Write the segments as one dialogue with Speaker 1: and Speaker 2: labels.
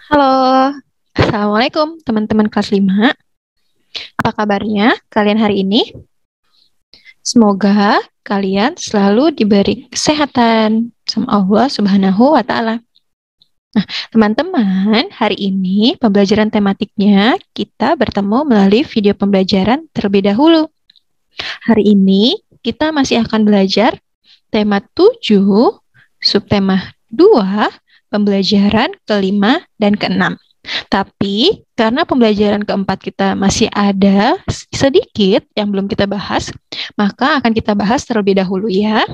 Speaker 1: Halo, Assalamualaikum teman-teman kelas 5. Apa kabarnya kalian hari ini? Semoga kalian selalu diberi kesehatan sama Allah Subhanahu wa Ta'ala. Nah, teman-teman, hari ini pembelajaran tematiknya kita bertemu melalui video pembelajaran terlebih dahulu. Hari ini kita masih akan belajar tema 7, subtema 2, pembelajaran kelima dan keenam. Tapi karena pembelajaran keempat kita masih ada sedikit yang belum kita bahas, maka akan kita bahas terlebih dahulu ya.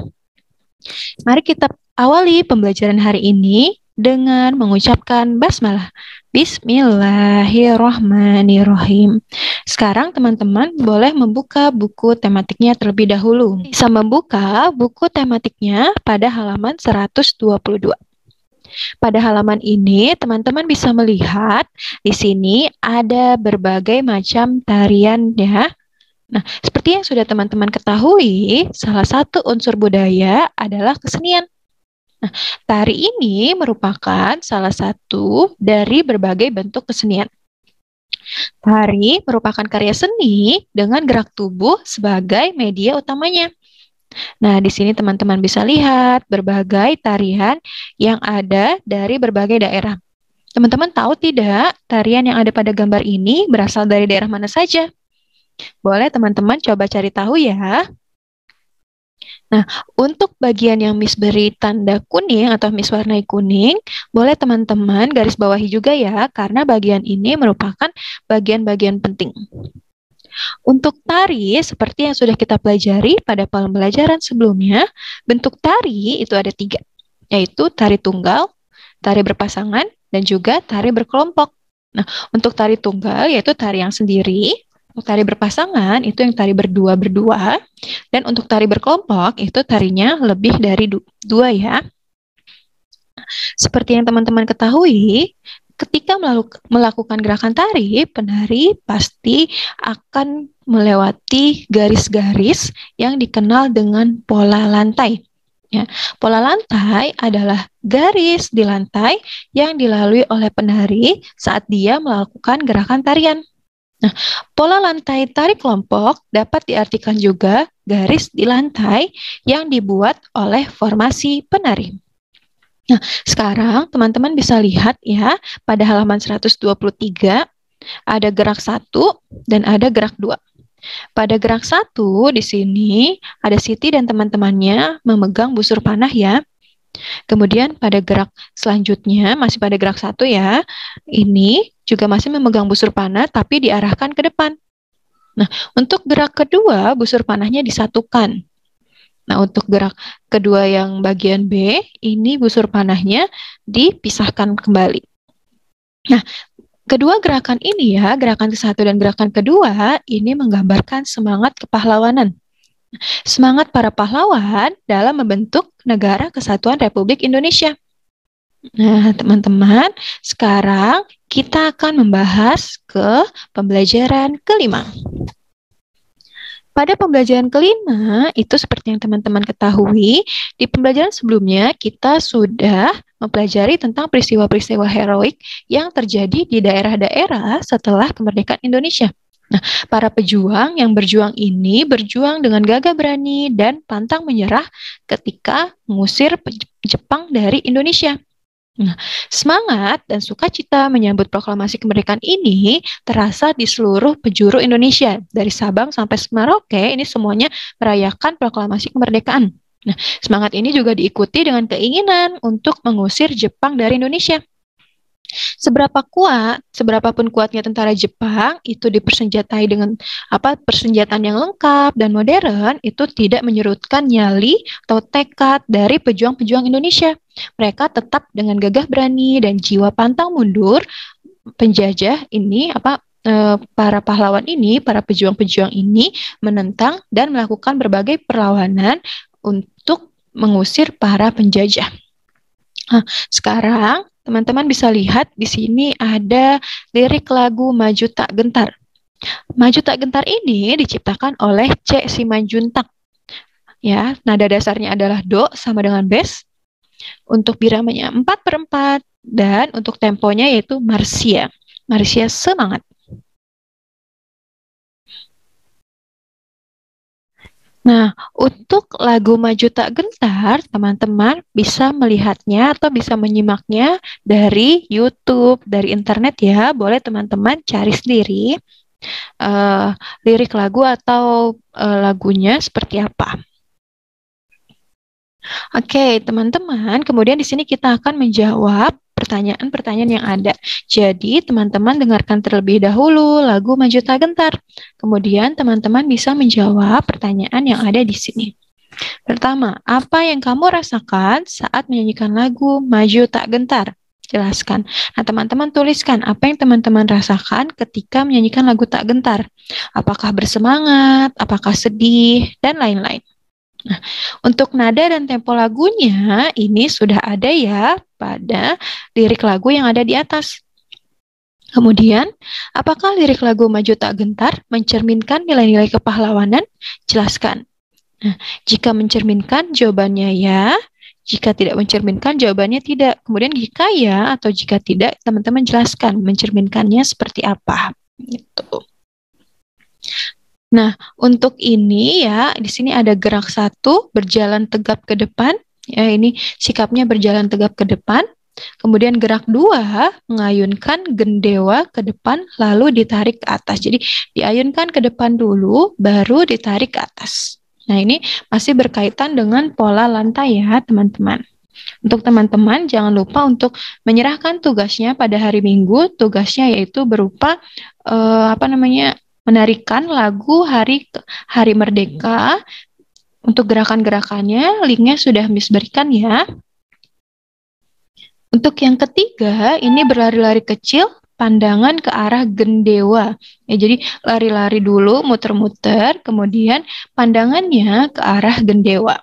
Speaker 1: Mari kita awali pembelajaran hari ini dengan mengucapkan basmalah. Bismillahirrahmanirrahim. Sekarang teman-teman boleh membuka buku tematiknya terlebih dahulu. Bisa membuka buku tematiknya pada halaman 122. Pada halaman ini, teman-teman bisa melihat di sini ada berbagai macam tarian ya. Nah, seperti yang sudah teman-teman ketahui, salah satu unsur budaya adalah kesenian. Nah, tari ini merupakan salah satu dari berbagai bentuk kesenian. Tari merupakan karya seni dengan gerak tubuh sebagai media utamanya. Nah, di sini teman-teman bisa lihat berbagai tarian yang ada dari berbagai daerah. Teman-teman tahu tidak, tarian yang ada pada gambar ini berasal dari daerah mana saja? Boleh teman-teman coba cari tahu ya. Nah, untuk bagian yang Miss beri tanda kuning atau Miss warnai kuning, boleh teman-teman garis bawahi juga ya, karena bagian ini merupakan bagian-bagian penting. Untuk tari, seperti yang sudah kita pelajari pada pembelajaran sebelumnya, bentuk tari itu ada 3, yaitu tari tunggal, tari berpasangan, dan juga tari berkelompok. Nah, untuk tari tunggal yaitu tari yang sendiri, untuk tari berpasangan itu yang tari berdua-berdua, dan untuk tari berkelompok itu tarinya lebih dari 2 ya. Seperti yang teman-teman ketahui, ketika melakukan gerakan tari, penari pasti akan melewati garis-garis yang dikenal dengan pola lantai. Ya, pola lantai adalah garis di lantai yang dilalui oleh penari saat dia melakukan gerakan tarian. Nah, pola lantai tari kelompok dapat diartikan juga garis di lantai yang dibuat oleh formasi penari. Nah, sekarang teman-teman bisa lihat ya, pada halaman 123 ada gerak 1 dan ada gerak 2. Pada gerak 1 di sini ada Siti dan teman-temannya memegang busur panah ya. Kemudian pada gerak selanjutnya, masih pada gerak 1 ya, ini juga masih memegang busur panah tapi diarahkan ke depan. Nah, untuk gerak kedua, busur panahnya disatukan. Nah, untuk gerak kedua yang bagian B, ini busur panahnya dipisahkan kembali. Nah, kedua gerakan ini ya, gerakan ke-1 dan gerakan kedua, ini menggambarkan semangat kepahlawanan. Semangat para pahlawan dalam membentuk Negara Kesatuan Republik Indonesia. Nah, teman-teman, sekarang kita akan membahas ke pembelajaran kelima. Pada pembelajaran kelima, itu seperti yang teman-teman ketahui, di pembelajaran sebelumnya kita sudah mempelajari tentang peristiwa-peristiwa heroik yang terjadi di daerah-daerah setelah kemerdekaan Indonesia. Nah, para pejuang yang berjuang ini berjuang dengan gagah berani dan pantang menyerah ketika mengusir Jepang dari Indonesia. Nah, semangat dan sukacita menyambut proklamasi kemerdekaan ini terasa di seluruh penjuru Indonesia. Dari Sabang sampai Merauke, ini semuanya merayakan proklamasi kemerdekaan. Nah, semangat ini juga diikuti dengan keinginan untuk mengusir Jepang dari Indonesia. Seberapapun kuatnya tentara Jepang itu dipersenjatai dengan persenjataan yang lengkap dan modern, itu tidak menyurutkan nyali atau tekad dari pejuang-pejuang Indonesia. Mereka tetap dengan gagah berani dan jiwa pantang mundur penjajah ini para pahlawan ini, para pejuang-pejuang ini menentang dan melakukan berbagai perlawanan untuk mengusir para penjajah. Nah, sekarang teman-teman bisa lihat di sini ada lirik lagu Maju Tak Gentar. Maju Tak Gentar ini diciptakan oleh C. Simanjuntak. Ya, nada dasarnya adalah do sama dengan bes. Untuk biramanya 4/4, dan untuk temponya yaitu Marcia. Marcia semangat. Nah, untuk lagu Maju Tak Gentar, teman-teman bisa melihatnya atau bisa menyimaknya dari YouTube, dari internet ya. Boleh teman-teman cari sendiri lirik lagu atau lagunya seperti apa. Oke, teman-teman, kemudian di sini kita akan menjawab pertanyaan-pertanyaan yang ada. Jadi, teman-teman dengarkan terlebih dahulu lagu Maju Tak Gentar. Kemudian, teman-teman bisa menjawab pertanyaan yang ada di sini. Pertama, apa yang kamu rasakan saat menyanyikan lagu Maju Tak Gentar? Jelaskan. Nah, teman-teman tuliskan apa yang teman-teman rasakan ketika menyanyikan lagu Tak Gentar. Apakah bersemangat, apakah sedih, dan lain-lain. Nah, untuk nada dan tempo lagunya ini sudah ada ya pada lirik lagu yang ada di atas. Kemudian, apakah lirik lagu Maju Tak Gentar mencerminkan nilai-nilai kepahlawanan? Jelaskan. Nah, jika mencerminkan, jawabannya ya. Jika tidak mencerminkan, jawabannya tidak. Kemudian jika ya atau jika tidak, teman-teman jelaskan mencerminkannya seperti apa. Gitu. Nah, untuk ini ya, di sini ada gerak 1, berjalan tegap ke depan. Ya, ini sikapnya berjalan tegap ke depan. Kemudian gerak 2, mengayunkan gendewa ke depan, lalu ditarik ke atas. Jadi, diayunkan ke depan dulu, baru ditarik ke atas. Nah, ini masih berkaitan dengan pola lantai ya, teman-teman. Untuk teman-teman, jangan lupa untuk menyerahkan tugasnya pada hari Minggu. Tugasnya yaitu berupa menarikan lagu Hari Merdeka. Untuk gerakan-gerakannya, linknya sudah Miss berikan ya. Untuk yang ketiga, ini berlari-lari kecil, pandangan ke arah gendewa. Ya, jadi lari-lari dulu, muter-muter, kemudian pandangannya ke arah gendewa.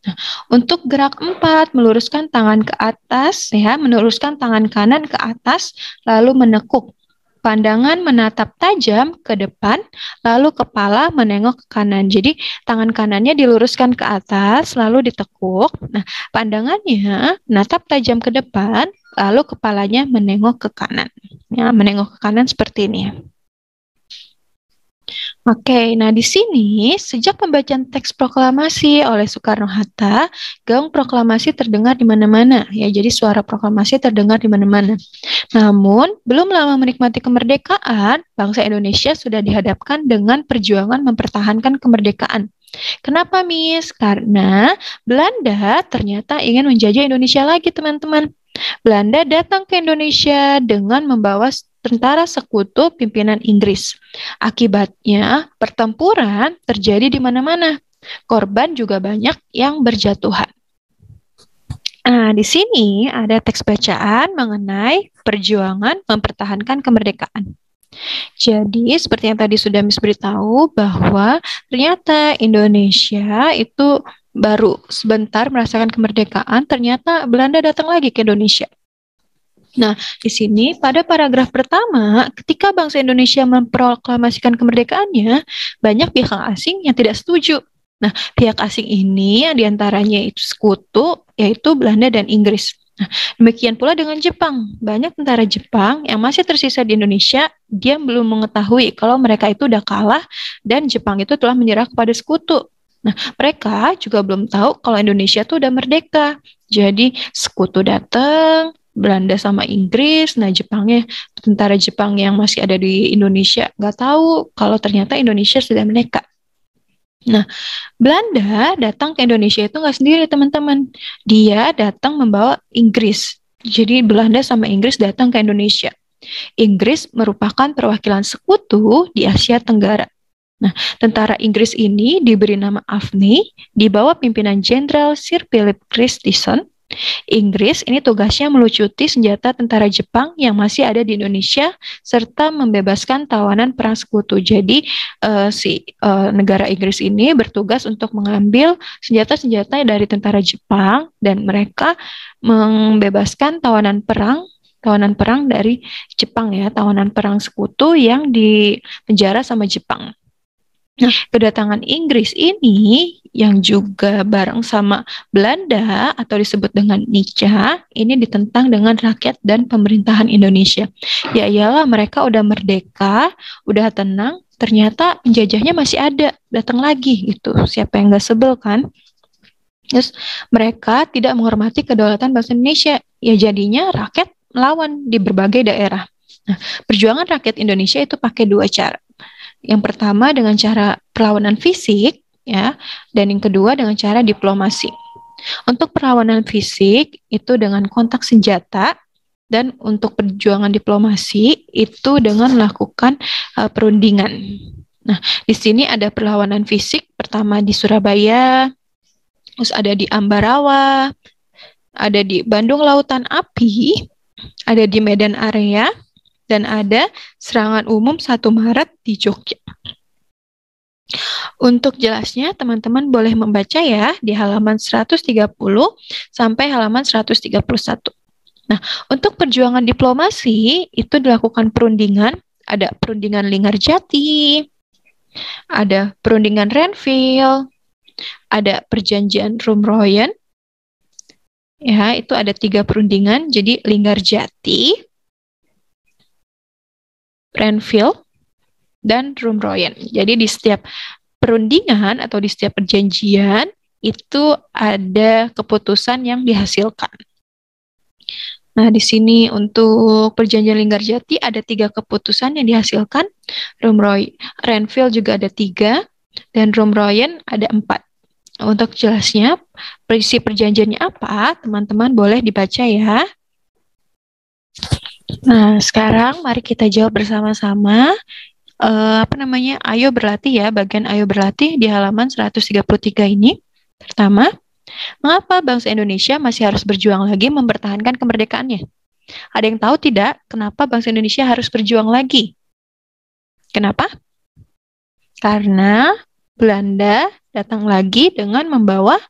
Speaker 1: Nah, untuk gerak 4, meluruskan tangan ke atas, ya, meluruskan tangan kanan ke atas, lalu menekuk. Pandangan menatap tajam ke depan, lalu kepala menengok ke kanan. Jadi tangan kanannya diluruskan ke atas, lalu ditekuk. Nah, pandangannya menatap tajam ke depan, lalu kepalanya menengok ke kanan. Ya, menengok ke kanan seperti ini. Oke, nah di sini sejak pembacaan teks proklamasi oleh Soekarno-Hatta, gaung proklamasi terdengar di mana-mana. Ya, jadi suara proklamasi terdengar di mana-mana. Namun, belum lama menikmati kemerdekaan, bangsa Indonesia sudah dihadapkan dengan perjuangan mempertahankan kemerdekaan. Kenapa, Miss? Karena Belanda ternyata ingin menjajah Indonesia lagi, teman-teman. Belanda datang ke Indonesia dengan membawa tentara sekutu pimpinan Inggris. Akibatnya, pertempuran terjadi di mana-mana. Korban juga banyak yang berjatuhan. Nah, di sini ada teks bacaan mengenai perjuangan mempertahankan kemerdekaan. Jadi, seperti yang tadi sudah Miss beritahu bahwa ternyata Indonesia itu baru sebentar merasakan kemerdekaan, ternyata Belanda datang lagi ke Indonesia. Nah, di sini pada paragraf pertama, ketika bangsa Indonesia memproklamasikan kemerdekaannya, banyak pihak asing yang tidak setuju. Nah, pihak asing ini yang diantaranya itu sekutu, yaitu Belanda dan Inggris. Nah, demikian pula dengan Jepang. Banyak tentara Jepang yang masih tersisa di Indonesia, dia belum mengetahui kalau mereka itu udah kalah dan Jepang itu telah menyerah kepada sekutu. Nah, mereka juga belum tahu kalau Indonesia itu udah merdeka. Jadi, sekutu datang, Belanda sama Inggris, nah Jepangnya, tentara Jepang yang masih ada di Indonesia nggak tahu kalau ternyata Indonesia sudah merdeka. Nah, Belanda datang ke Indonesia itu nggak sendiri, teman-teman. Dia datang membawa Inggris. Jadi Belanda sama Inggris datang ke Indonesia. Inggris merupakan perwakilan sekutu di Asia Tenggara. Nah, tentara Inggris ini diberi nama AFNI, di bawah pimpinan Jenderal Sir Philip Christison. Inggris ini tugasnya melucuti senjata tentara Jepang yang masih ada di Indonesia serta membebaskan tawanan perang sekutu. Jadi negara Inggris ini bertugas untuk mengambil senjata-senjata dari tentara Jepang dan mereka membebaskan tawanan perang dari Jepang ya, tawanan perang sekutu yang dipenjara sama Jepang. Nah, kedatangan Inggris ini yang juga bareng sama Belanda atau disebut dengan Nica, ini ditentang dengan rakyat dan pemerintahan Indonesia. Ya iyalah, mereka udah merdeka, udah tenang, ternyata penjajahnya masih ada, datang lagi gitu. Siapa yang nggak sebel kan? Terus mereka tidak menghormati kedaulatan bangsa Indonesia. Ya jadinya rakyat melawan di berbagai daerah. Nah, perjuangan rakyat Indonesia itu pakai dua cara. Yang pertama dengan cara perlawanan fisik, ya, dan yang kedua dengan cara diplomasi. Untuk perlawanan fisik itu dengan kontak senjata, dan untuk perjuangan diplomasi itu dengan melakukan perundingan. Nah, di sini ada perlawanan fisik pertama di Surabaya, terus ada di Ambarawa, ada di Bandung Lautan Api, ada di Medan Area, dan ada serangan umum 1 Maret di Jogja. Untuk jelasnya, teman-teman boleh membaca ya di halaman 130 sampai halaman 131. Nah, untuk perjuangan diplomasi itu dilakukan perundingan, ada perundingan Linggarjati, ada perundingan Renville, ada perjanjian Rumroyen. Ya, itu ada 3 perundingan, jadi Linggarjati, Renville, dan Rumroyen. Jadi di setiap perundingan atau di setiap perjanjian itu ada keputusan yang dihasilkan. Nah, di sini untuk perjanjian Linggarjati ada 3 keputusan yang dihasilkan. Renville juga ada 3, dan Rumroyen ada 4. Untuk jelasnya, isi perjanjiannya apa, teman-teman boleh dibaca ya. Nah, sekarang mari kita jawab bersama-sama. Ayo berlatih ya, bagian ayo berlatih di halaman 133 ini. Pertama, mengapa bangsa Indonesia masih harus berjuang lagi mempertahankan kemerdekaannya? Ada yang tahu tidak kenapa bangsa Indonesia harus berjuang lagi? Kenapa? Karena Belanda datang lagi dengan membawa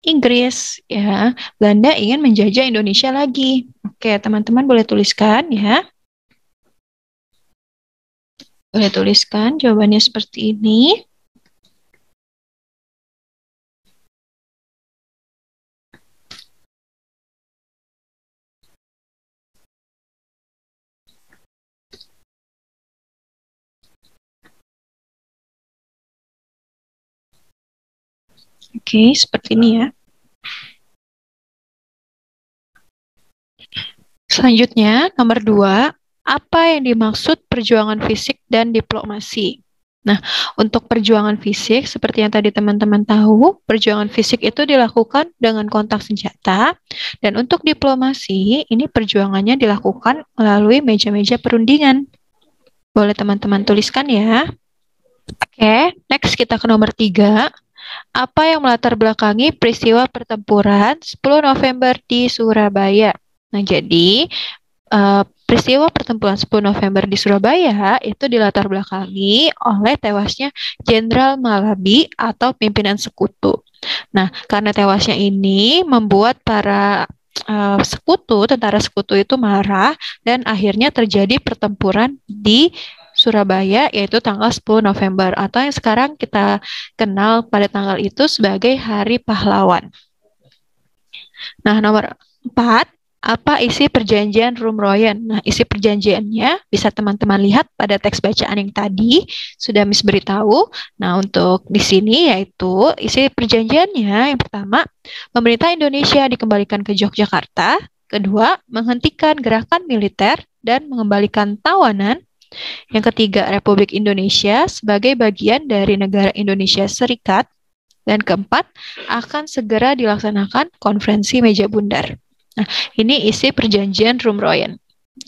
Speaker 1: Inggris, ya. Belanda ingin menjajah Indonesia lagi. Oke, teman-teman boleh tuliskan ya. Boleh tuliskan jawabannya seperti ini. Oke, seperti ini ya. Selanjutnya, nomor 2, apa yang dimaksud perjuangan fisik dan diplomasi? Nah, untuk perjuangan fisik, seperti yang tadi teman-teman tahu, perjuangan fisik itu dilakukan dengan kontak senjata, dan untuk diplomasi, ini perjuangannya dilakukan melalui meja-meja perundingan. Boleh teman-teman tuliskan ya. Oke, next kita ke nomor 3. Apa yang melatar belakangi peristiwa pertempuran 10 November di Surabaya? Nah, jadi peristiwa pertempuran 10 November di Surabaya itu dilatar belakangi oleh tewasnya Jenderal Malabi atau pimpinan sekutu. Nah, karena tewasnya ini membuat para tentara sekutu itu marah, dan akhirnya terjadi pertempuran di Surabaya, yaitu tanggal 10 November, atau yang sekarang kita kenal pada tanggal itu sebagai Hari Pahlawan. Nah, nomor 4, apa isi perjanjian Rumroyen? Nah, isi perjanjiannya bisa teman-teman lihat pada teks bacaan yang tadi sudah Miss beritahu. Nah, untuk di sini yaitu isi perjanjiannya yang pertama, pemerintah Indonesia dikembalikan ke Yogyakarta. Kedua, menghentikan gerakan militer dan mengembalikan tawanan. Yang ketiga, Republik Indonesia sebagai bagian dari negara Indonesia Serikat. Dan keempat, akan segera dilaksanakan konferensi meja bundar. Nah, ini isi perjanjian Rumroyen.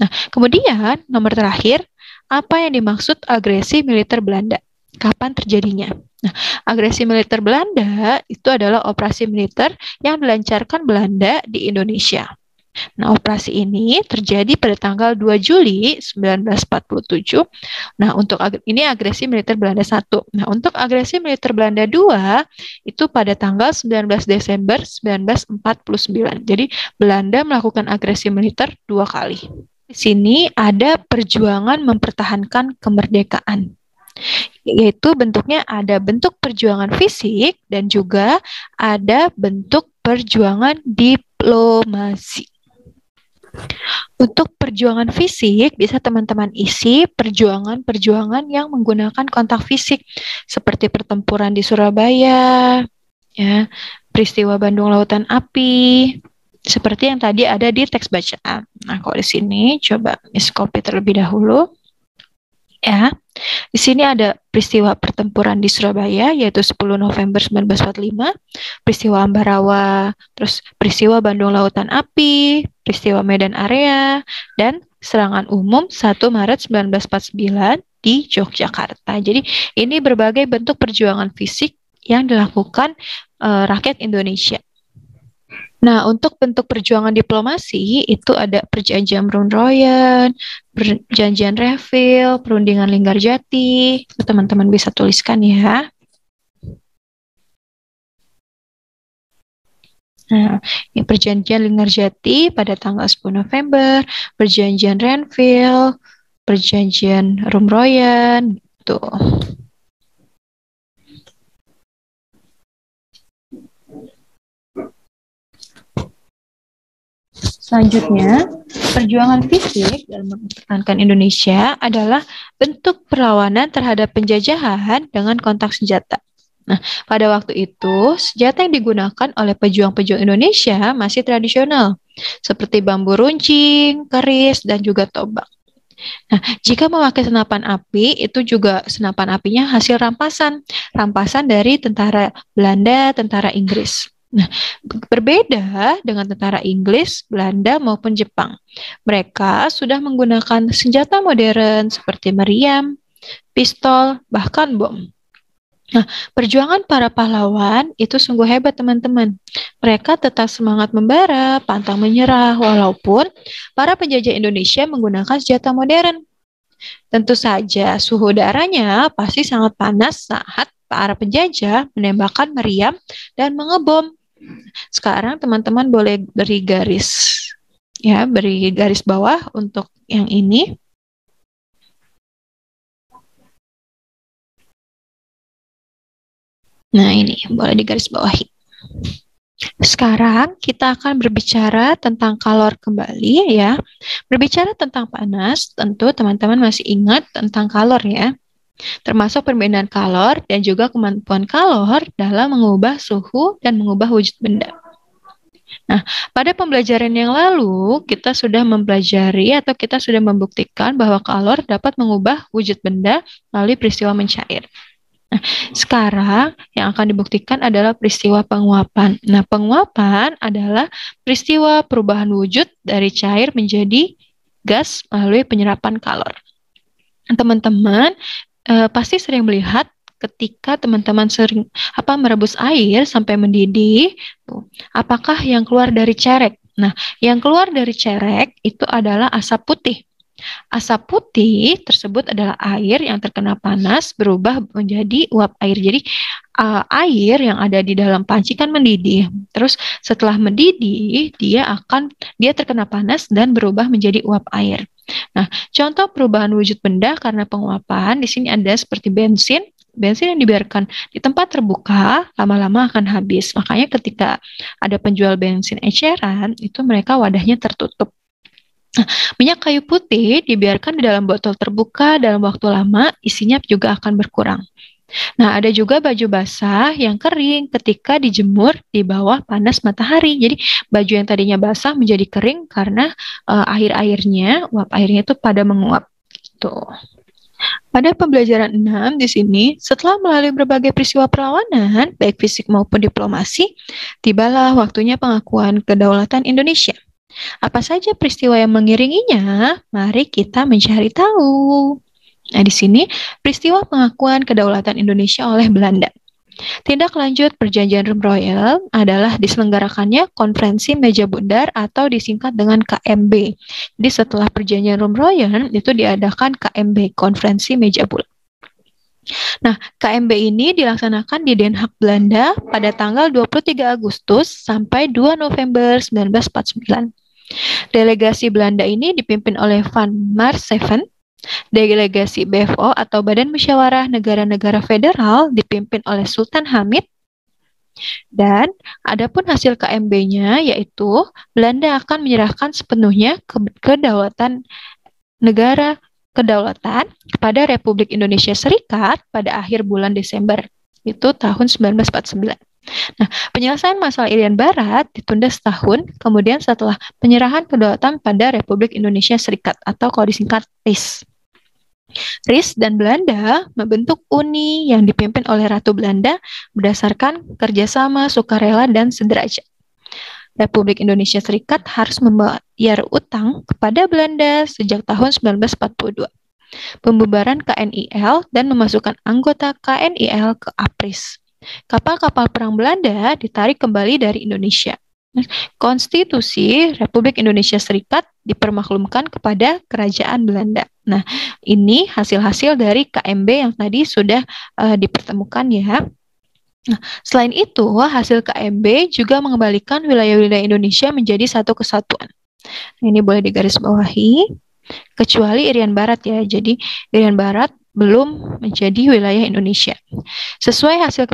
Speaker 1: Nah, kemudian nomor terakhir, apa yang dimaksud agresi militer Belanda? Kapan terjadinya? Nah, agresi militer Belanda itu adalah operasi militer yang dilancarkan Belanda di Indonesia. Nah, operasi ini terjadi pada tanggal 2 Juli 1947. Nah, untuk ini agresi militer Belanda 1. Nah, untuk agresi militer Belanda 2 itu pada tanggal 19 Desember 1949. Jadi, Belanda melakukan agresi militer 2 kali. Di sini ada perjuangan mempertahankan kemerdekaan. Yaitu bentuknya ada bentuk perjuangan fisik dan juga ada bentuk perjuangan diplomasi. Untuk perjuangan fisik, bisa teman-teman isi perjuangan-perjuangan yang menggunakan kontak fisik, seperti pertempuran di Surabaya, ya, peristiwa Bandung Lautan Api, seperti yang tadi ada di teks bacaan. Nah, kalau di sini coba copy terlebih dahulu. Ya, di sini ada peristiwa pertempuran di Surabaya, yaitu 10 November 1945, peristiwa Ambarawa, terus peristiwa Bandung Lautan Api, peristiwa Medan Area, dan serangan umum 1 Maret 1949 di Yogyakarta. Jadi ini berbagai bentuk perjuangan fisik yang dilakukan rakyat Indonesia. Nah, untuk bentuk perjuangan diplomasi itu ada perjanjian Brun-Royan, perjanjian Reville, perundingan Linggarjati. Teman-teman bisa tuliskan ya. Nah, ini perjanjian Linggarjati pada tanggal 10 November, perjanjian Renville, perjanjian Rum-Royan, gitu. Selanjutnya, perjuangan fisik dalam mempertahankan Indonesia adalah bentuk perlawanan terhadap penjajahan dengan kontak senjata. Nah, pada waktu itu, senjata yang digunakan oleh pejuang-pejuang Indonesia masih tradisional, seperti bambu runcing, keris, dan juga tombak. Nah, jika memakai senapan api, itu juga senapan apinya hasil rampasan dari tentara Belanda, tentara Inggris. Nah, berbeda dengan tentara Inggris, Belanda maupun Jepang. Mereka sudah menggunakan senjata modern seperti meriam, pistol, bahkan bom. Nah, perjuangan para pahlawan itu sungguh hebat, teman-teman. Mereka tetap semangat membara, pantang menyerah, walaupun para penjajah Indonesia menggunakan senjata modern. Tentu saja, suhu udaranya pasti sangat panas saat para penjajah menembakkan meriam dan mengebom. Sekarang teman-teman boleh beri garis bawah untuk yang ini. Nah, ini boleh digaris bawahi. Sekarang kita akan berbicara tentang kalor kembali ya. Berbicara tentang panas, tentu teman-teman masih ingat tentang kalor ya. Termasuk perbedaan kalor dan juga kemampuan kalor dalam mengubah suhu dan mengubah wujud benda. Nah, pada pembelajaran yang lalu, kita sudah mempelajari atau kita sudah membuktikan bahwa kalor dapat mengubah wujud benda melalui peristiwa mencair. Nah, sekarang yang akan dibuktikan adalah peristiwa penguapan. Nah, penguapan adalah peristiwa perubahan wujud dari cair menjadi gas melalui penyerapan kalor. Teman-teman pasti sering melihat ketika teman-teman sering merebus air sampai mendidih, apakah yang keluar dari cerek? Nah, yang keluar dari cerek itu adalah asap putih. Asap putih tersebut adalah air yang terkena panas berubah menjadi uap air. Jadi air yang ada di dalam panci kan mendidih. Terus setelah mendidih, dia terkena panas dan berubah menjadi uap air. Nah, contoh perubahan wujud benda karena penguapan di sini ada seperti bensin. Bensin yang dibiarkan di tempat terbuka lama-lama akan habis. Makanya ketika ada penjual bensin eceran, itu mereka wadahnya tertutup. Nah, minyak kayu putih dibiarkan di dalam botol terbuka dalam waktu lama, isinya juga akan berkurang. Nah, ada juga baju basah yang kering ketika dijemur di bawah panas matahari. Jadi, baju yang tadinya basah menjadi kering karena uap airnya itu pada menguap. Gitu. Pada pembelajaran 6 di sini, setelah melalui berbagai peristiwa perlawanan, baik fisik maupun diplomasi, tibalah waktunya pengakuan kedaulatan Indonesia. Apa saja peristiwa yang mengiringinya? Mari kita mencari tahu. Nah, di sini peristiwa pengakuan kedaulatan Indonesia oleh Belanda. Tindak lanjut Perjanjian Rum Royal adalah diselenggarakannya Konferensi Meja Bundar atau disingkat dengan KMB. Jadi setelah Perjanjian Rum Royal itu diadakan KMB, Konferensi Meja Bulat. Nah, KMB ini dilaksanakan di Den Haag, Belanda pada tanggal 23 Agustus sampai 2 November 1949. Delegasi Belanda ini dipimpin oleh Van Maarschaveen Delegasi BFO atau Badan Musyawarah Negara-Negara Federal dipimpin oleh Sultan Hamid. Dan adapun hasil KMB-nya yaitu Belanda akan menyerahkan sepenuhnya kedaulatan negara kedaulatan kepada Republik Indonesia Serikat pada akhir bulan Desember itu tahun 1949. Nah, penyelesaian masalah Irian Barat ditunda setahun kemudian setelah penyerahan kedaulatan pada Republik Indonesia Serikat atau kalau disingkat RIS. RIS dan Belanda membentuk uni yang dipimpin oleh Ratu Belanda berdasarkan kerjasama sukarela dan sederajat. Republik Indonesia Serikat harus membayar utang kepada Belanda sejak tahun 1942. Pembubaran KNIL dan memasukkan anggota KNIL ke APRIS. Kapal-kapal perang Belanda ditarik kembali dari Indonesia. Konstitusi Republik Indonesia Serikat dipermaklumkan kepada Kerajaan Belanda. Nah, ini hasil-hasil dari KMB yang tadi sudah dipertemukan ya. Nah, selain itu, hasil KMB juga mengembalikan wilayah-wilayah Indonesia menjadi satu kesatuan. Nah, ini boleh digarisbawahi, kecuali Irian Barat ya. Jadi, Irian Barat belum menjadi wilayah Indonesia. Sesuai hasil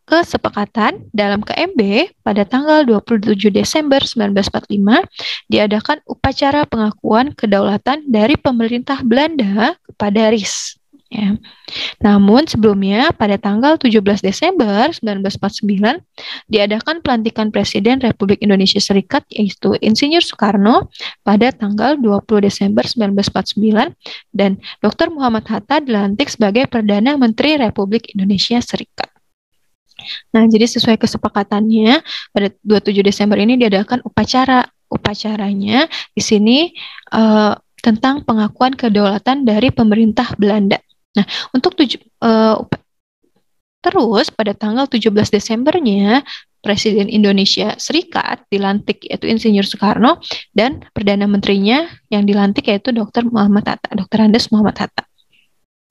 Speaker 1: kesepakatan dalam KMB, pada tanggal 27 Desember 1945, diadakan upacara pengakuan kedaulatan dari pemerintah Belanda kepada RIS. Ya. Namun sebelumnya pada tanggal 17 Desember 1949 diadakan pelantikan Presiden Republik Indonesia Serikat yaitu Insinyur Soekarno pada tanggal 20 Desember 1949 dan Dr. Muhammad Hatta dilantik sebagai Perdana Menteri Republik Indonesia Serikat. Nah, jadi sesuai kesepakatannya pada 27 Desember ini diadakan upacaranya di sini tentang pengakuan kedaulatan dari pemerintah Belanda. Nah, untuk terus pada tanggal 17 Desembernya Presiden Indonesia Serikat dilantik yaitu Insinyur Soekarno dan Perdana Menterinya yang dilantik yaitu Dr. Muhammad Hatta, Dr. Andes Muhammad Hatta.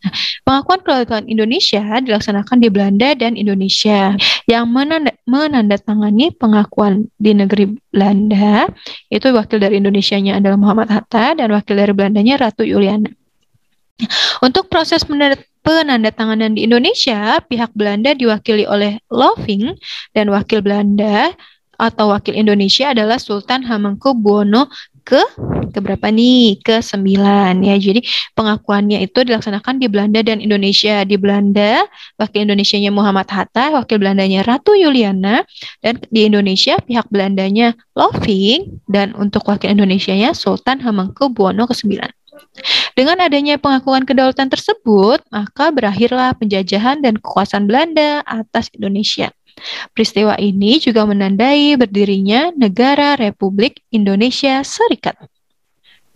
Speaker 1: Nah, pengakuan kedaulatan Indonesia dilaksanakan di Belanda dan Indonesia. Yang menandatangani pengakuan di negeri Belanda itu wakil dari Indonesianya adalah Muhammad Hatta dan wakil dari Belandanya Ratu Juliana. Untuk proses penandatanganan di Indonesia, pihak Belanda diwakili oleh Loving dan wakil Belanda atau wakil Indonesia adalah Sultan Hamengkubuwono keberapa nih? Ke-9 ya. Jadi pengakuannya itu dilaksanakan di Belanda dan Indonesia. Di Belanda, wakil Indonesianya Muhammad Hatta, wakil Belandanya Ratu Juliana, dan di Indonesia pihak Belandanya Loving dan untuk wakil Indonesianya Sultan Hamengkubuwono ke-9. Dengan adanya pengakuan kedaulatan tersebut, maka berakhirlah penjajahan dan kekuasaan Belanda atas Indonesia. Peristiwa ini juga menandai berdirinya Negara Republik Indonesia Serikat.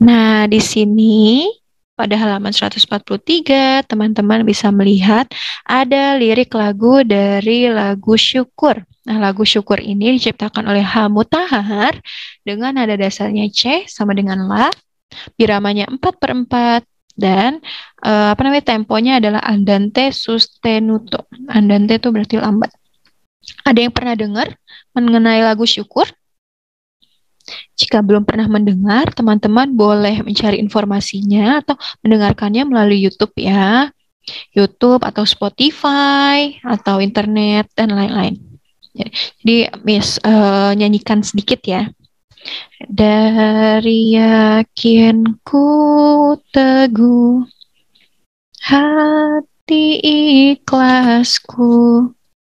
Speaker 1: Nah, di sini pada halaman 143, teman-teman bisa melihat ada lirik lagu dari lagu Syukur. Nah, lagu Syukur ini diciptakan oleh H. Mutahar dengan nada dasarnya C sama dengan La. Biramanya 4/4 dan temponya adalah andante sostenuto. Andante itu berarti lambat. Ada yang pernah dengar mengenai lagu Syukur? Jika belum pernah mendengar, teman-teman boleh mencari informasinya atau mendengarkannya melalui YouTube ya. YouTube atau Spotify atau internet dan lain-lain. Jadi Miss nyanyikan sedikit ya. Dari yakinku teguh, hati ikhlasku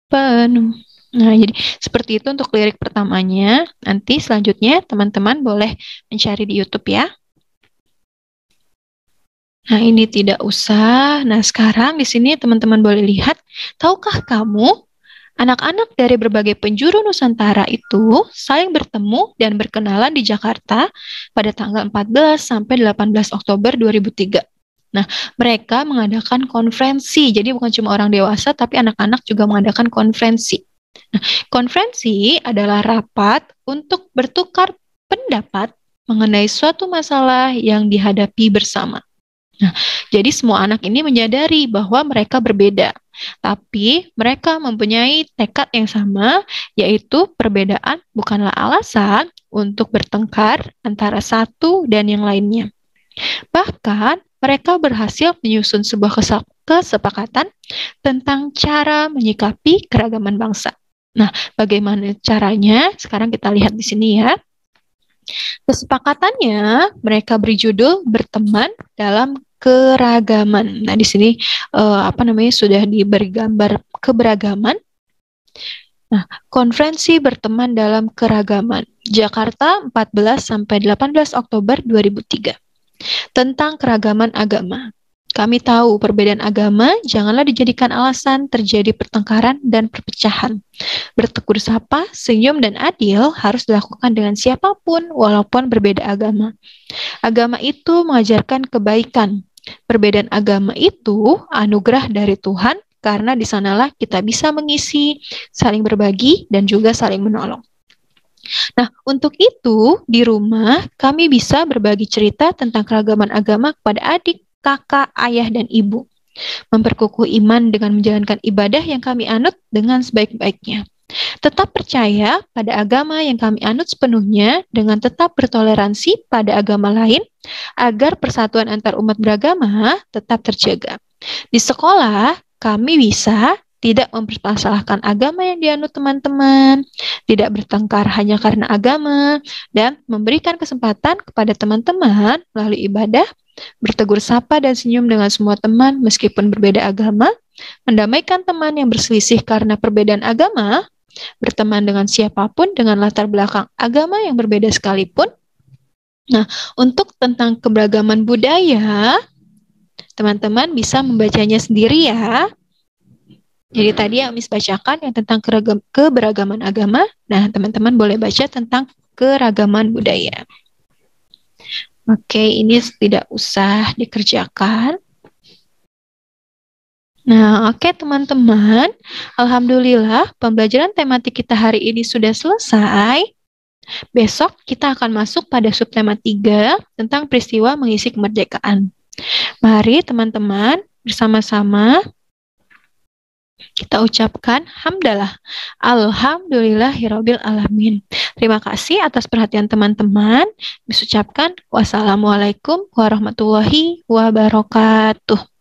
Speaker 1: penuh. Nah, jadi seperti itu untuk lirik pertamanya. Nanti selanjutnya teman-teman boleh mencari di YouTube ya. Nah, ini tidak usah. Nah, sekarang di sini teman-teman boleh lihat, tahukah kamu anak-anak dari berbagai penjuru Nusantara itu saling bertemu dan berkenalan di Jakarta pada tanggal 14 sampai 18 Oktober 2003. Nah, mereka mengadakan konferensi. Jadi bukan cuma orang dewasa, tapi anak-anak juga mengadakan konferensi. Nah, konferensi adalah rapat untuk bertukar pendapat mengenai suatu masalah yang dihadapi bersama. Nah, jadi semua anak ini menyadari bahwa mereka berbeda, tapi mereka mempunyai tekad yang sama, yaitu perbedaan bukanlah alasan untuk bertengkar antara satu dan yang lainnya. Bahkan mereka berhasil menyusun sebuah kesepakatan tentang cara menyikapi keragaman bangsa. Nah, bagaimana caranya? Sekarang kita lihat di sini ya. Kesepakatannya mereka beri judul berteman dalam keragaman. Nah, di sini sudah diberi gambar keberagaman. Nah, konferensi berteman dalam keragaman Jakarta 14 sampai 18 Oktober 2003 tentang keragaman agama. Kami tahu perbedaan agama janganlah dijadikan alasan terjadi pertengkaran dan perpecahan. Bertegur sapa, senyum, dan adil harus dilakukan dengan siapapun walaupun berbeda agama. Agama itu mengajarkan kebaikan. Perbedaan agama itu anugerah dari Tuhan karena di sanalah kita bisa mengisi, saling berbagi, dan juga saling menolong. Nah, untuk itu di rumah kami bisa berbagi cerita tentang keragaman agama kepada adik, kakak, ayah, dan ibu. Memperkukuh iman dengan menjalankan ibadah yang kami anut dengan sebaik-baiknya. Tetap percaya pada agama yang kami anut sepenuhnya dengan tetap bertoleransi pada agama lain agar persatuan antar umat beragama tetap terjaga. Di sekolah, kami bisa tidak mempermasalahkan agama yang dianut teman-teman, tidak bertengkar hanya karena agama, dan memberikan kesempatan kepada teman-teman melalui ibadah, bertegur sapa dan senyum dengan semua teman meskipun berbeda agama, mendamaikan teman yang berselisih karena perbedaan agama, berteman dengan siapapun dengan latar belakang agama yang berbeda sekalipun. Nah, untuk tentang keberagaman budaya, teman-teman bisa membacanya sendiri ya. Jadi tadi yang Miss bacakan yang tentang keberagaman agama. Nah, teman-teman boleh baca tentang keragaman budaya. Oke, ini tidak usah dikerjakan. Nah, oke teman-teman. Alhamdulillah, pembelajaran tematik kita hari ini sudah selesai. Besok kita akan masuk pada subtema 3 tentang peristiwa mengisi kemerdekaan. Mari teman-teman bersama-sama kita ucapkan hamdalah. Alhamdulillahirabbil alamin. Terima kasih atas perhatian teman-teman. Bisa ucapkan wassalamualaikum warahmatullahi wabarakatuh.